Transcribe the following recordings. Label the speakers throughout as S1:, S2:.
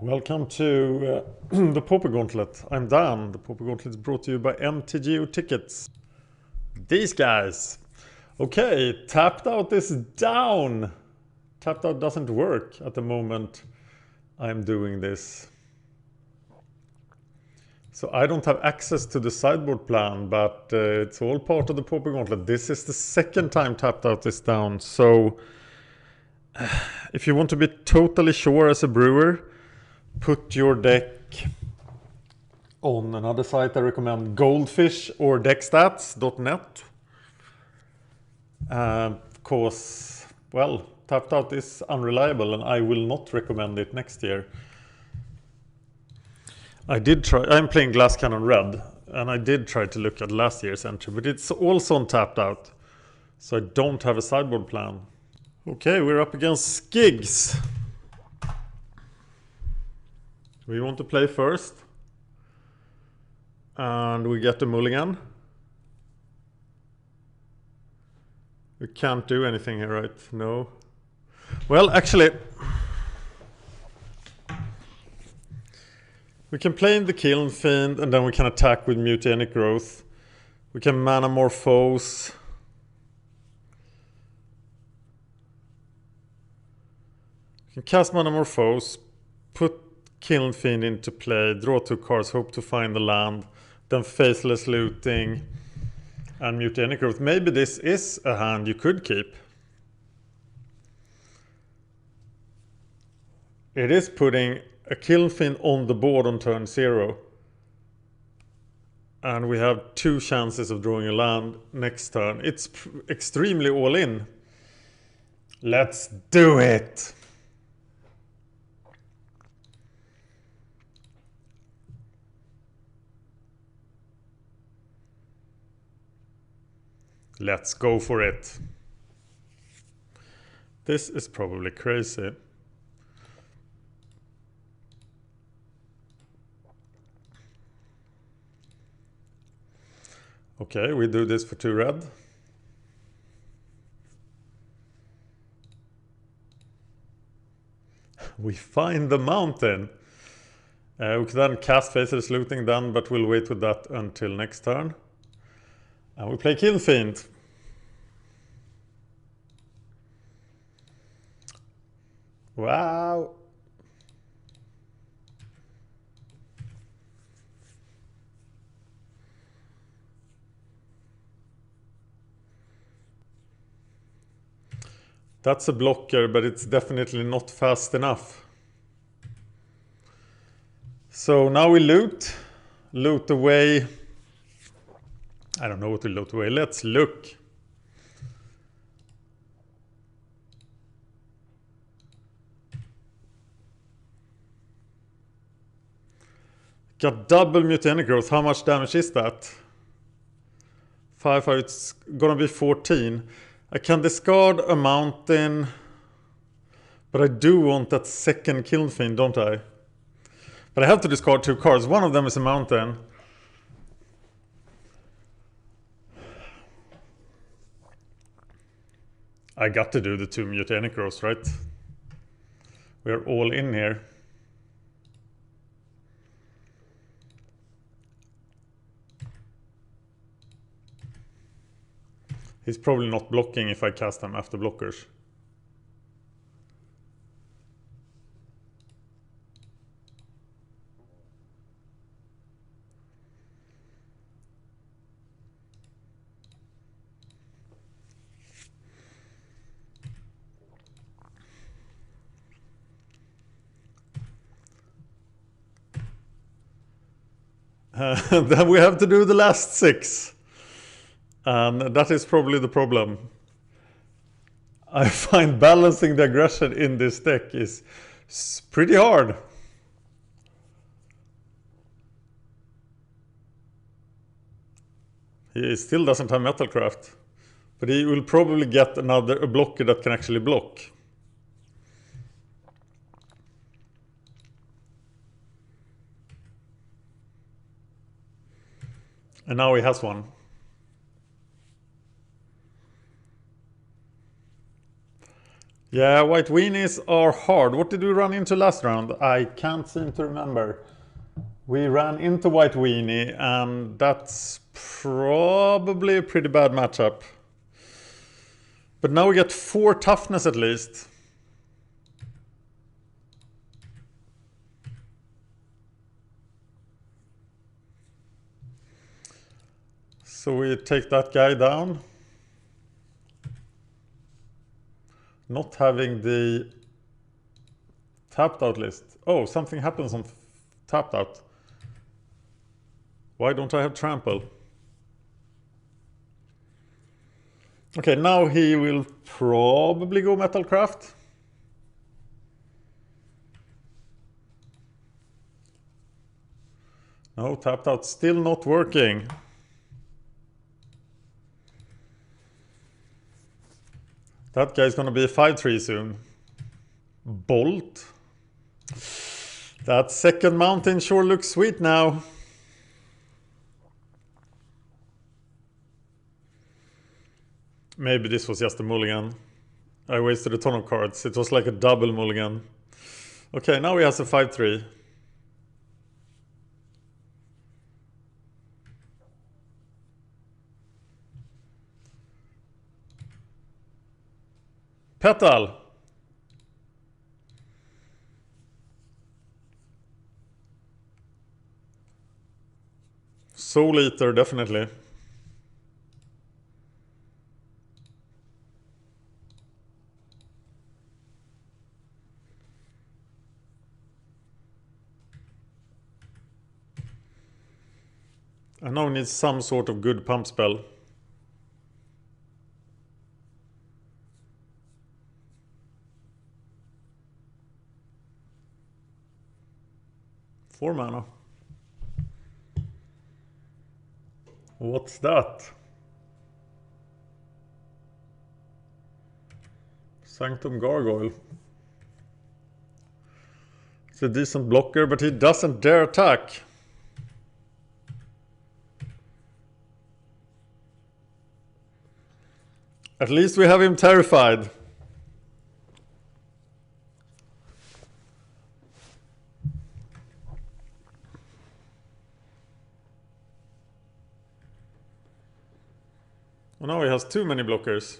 S1: Welcome to the Pauper Gauntlet. I'm Dan. The Pauper Gauntlet is brought to you by MTGO Tickets. These guys. Okay, tapped out is down. Tapped out doesn't work at the moment I'm doing this. So I don't have access to the sideboard plan, but it's all part of the Pauper Gauntlet. This is the second time tapped out is down. So if you want to be totally sure as a brewer, put your deck on another site. I recommend Goldfish or deckstats.net. Because, well, tapped out is unreliable and I will not recommend it next year. I'm playing Glass Cannon Red, and I did try to look at last year's entry, but it's also on tapped out. So I don't have a sideboard plan. Okay, we're up against Skigs. We want to play first. And we get the mulligan. We can't do anything here, right? No. Well, actually, we can play in the Kiln Fiend and then we can attack with Mutagenic Growth. We can mana Morphose. We can cast mana Morphose, put Kiln Fiend into play, draw 2 cards, hope to find the land, then Faithless Looting and Mutagenic Growth. Maybe this is a hand you could keep. It is putting a Kiln Fiend on the board on turn 0. And we have 2 chances of drawing a land next turn. It's extremely all in. Let's do it! Let's go for it. This is probably crazy. Okay, we do this for 2 red. We find the mountain. We can then cast Faithless Looting then, but we'll wait with that until next turn. And we play Kiln Fiend. Wow. That's a blocker, but it's definitely not fast enough. So now we loot. Loot away. I don't know what to loot away. Let's look. Got double Mutagenic Growth. How much damage is that? 5, it's gonna be 14. I can discard a mountain. But I do want that second Kiln Fiend, don't I? But I have to discard 2 cards. One of them is a mountain. I got to do the 2 Mutagenic Growths, right? We're all in here. He's probably not blocking if I cast them after blockers. Then we have to do the last 6. And that is probably the problem. I find balancing the aggression in this deck is pretty hard. He still doesn't have Metalcraft. But he will probably get a blocker that can actually block. And now he has one. Yeah, white weenies are hard. What did we run into last round? I can't seem to remember. We ran into white weenie, and that's probably a pretty bad matchup. But now we get 4 toughness at least. So we take that guy down. Not having the tapped out list. Oh, something happens on tapped out. Why don't I have trample? Okay, now he will probably go Metalcraft. No, tapped out still not working. That guy's gonna be a 5-3 soon. Bolt. That second mountain sure looks sweet now. Maybe this was just a mulligan. I wasted a ton of cards. It was like a double mulligan. Okay, now he has a 5-3. Petal. Soul Eater, definitely. I now need some sort of good pump spell. Four mana. What's that? Sanctum Gargoyle. It's a decent blocker, but he doesn't dare attack. At least we have him terrified. Oh, now he has too many blockers.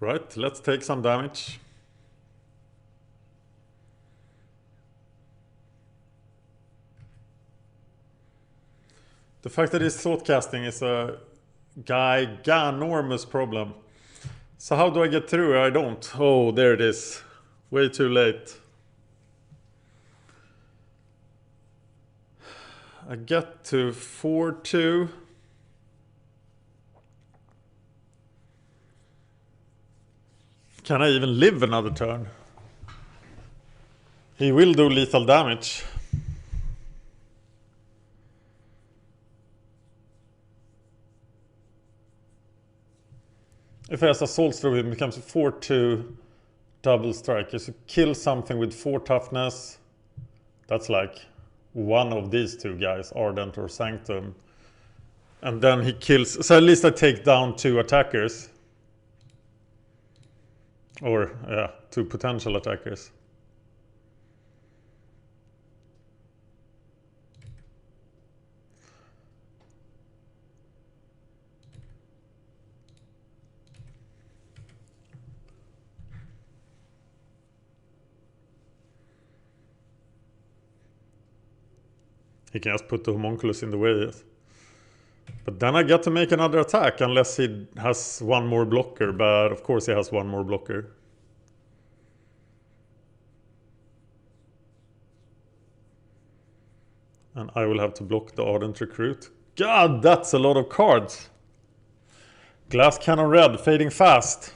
S1: Right, let's take some damage. The fact that he's thought casting is a ginormous problem. So how do I get through? I don't. Oh, there it is. Way too late. I get to 4-2. Can I even live another turn? He will do lethal damage. If he has assault through him, it becomes a 4-2 double strike. You should kill something with 4 toughness. That's like one of these two guys, Ardent or Sanctum. And then he kills... So at least I take down 2 attackers. Or, yeah, 2 potential attackers. He can just put the homunculus in the way. But then I get to make another attack unless he has one more blocker. But of course he has one more blocker. And I will have to block the Ardent Recruit. God, that's a lot of cards. Glass Cannon Red, fading fast.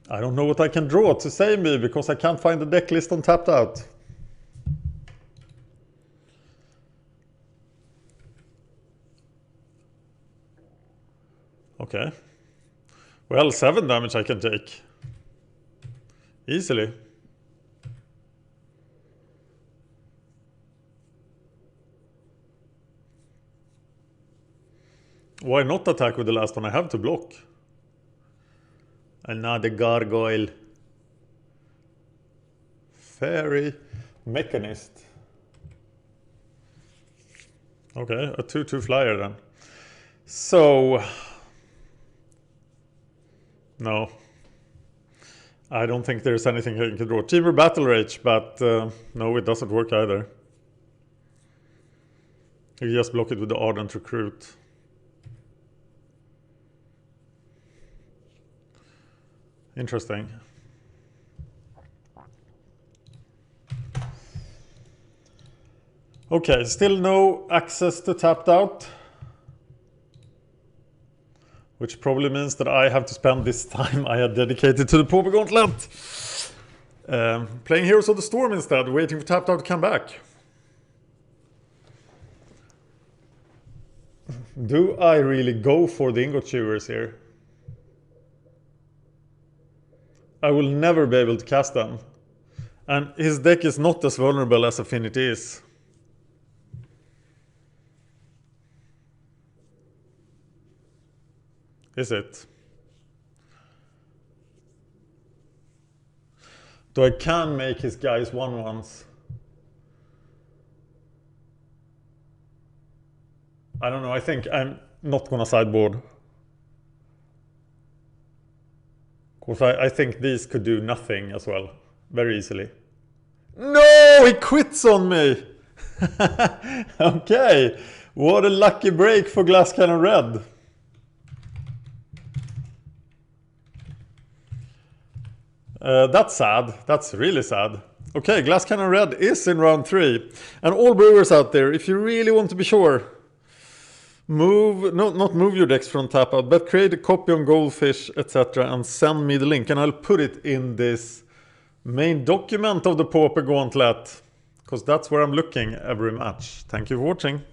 S1: I don't know what I can draw to save me because I can't find the deck list on Tapped Out. Okay. Well, 7 damage I can take. Easily. Why not attack with the last one? I have to block. Another gargoyle. Fairy mechanist. Okay, a 2/2 flyer then. So... no. I don't think there's anything I can draw. Teamer Battle Rage, but no, it doesn't work either. You just block it with the Ardent Recruit. Interesting. Okay, still no access to tapped out. Which probably means that I have to spend this time I had dedicated to the Pauper Gauntlet. Playing Heroes of the Storm instead, waiting for tapped out to come back. Do I really go for the Ingot Chewers here? I will never be able to cast them. And his deck is not as vulnerable as Affinity is. Is it? Though I can make his guys 1/1s. I don't know, I think I'm not gonna sideboard. Because I think these could do nothing as well. Very easily. No! He quits on me! Okay. What a lucky break for Glass Cannon Red. That's sad. That's really sad. Okay, Glass Cannon Red is in round 3. And all brewers out there, if you really want to be sure, not move your decks from tap out, but create a copy on Goldfish, etc. and send me the link. And I'll put it in this main document of the Pauper Gauntlet, because that's where I'm looking every match. Thank you for watching.